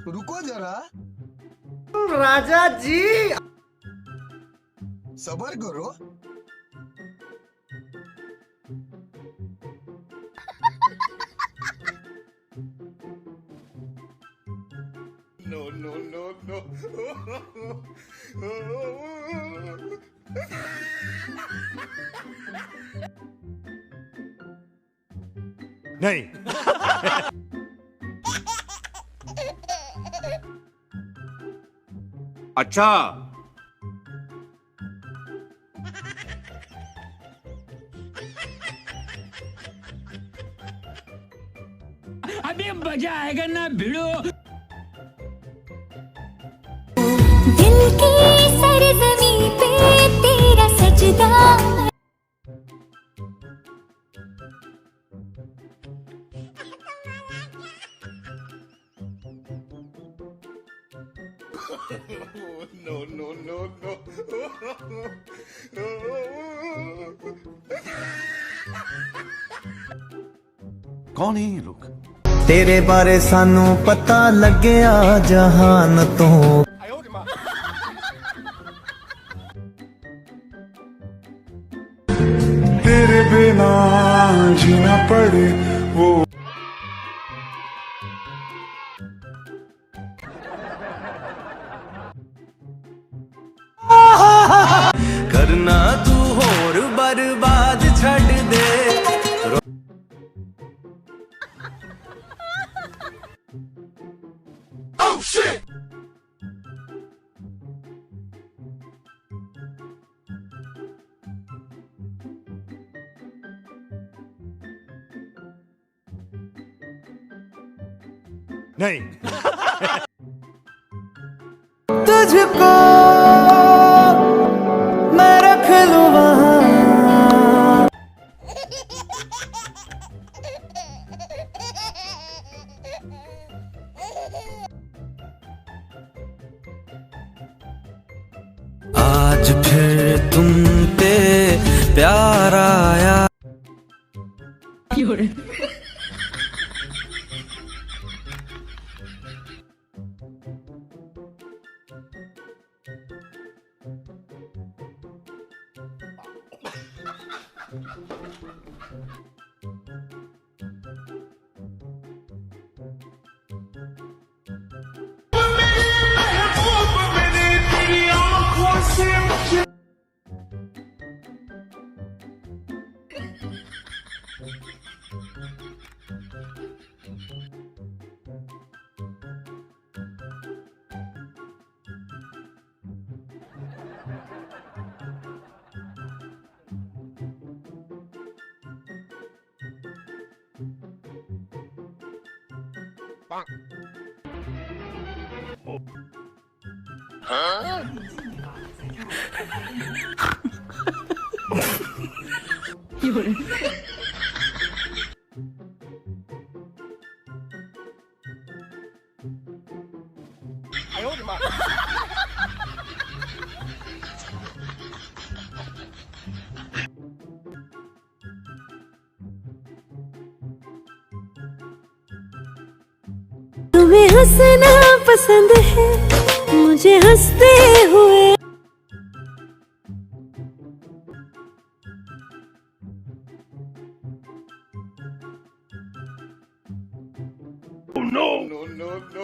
रुको जरा, राजा जी। सबर करो। No, no, no, no. नहीं। अच्छा। अभी मजा आएगा ना भिड़ो। दिल की सरजमी पे तेरा सजदा। No, no, no, no. कौन है ये लोग? तेरे बारे सानू पता लग्या जहान तो। तेरे बिना जीना पड़े वो। करना तू होर बर्बाद छड़ दे। नहीं। तुझको मैं रख लूं वहां। आज फिर तुम पे प्यार आया। तुम्हें हंसना पसंद है मुझे हंसते हुए। No, no, no.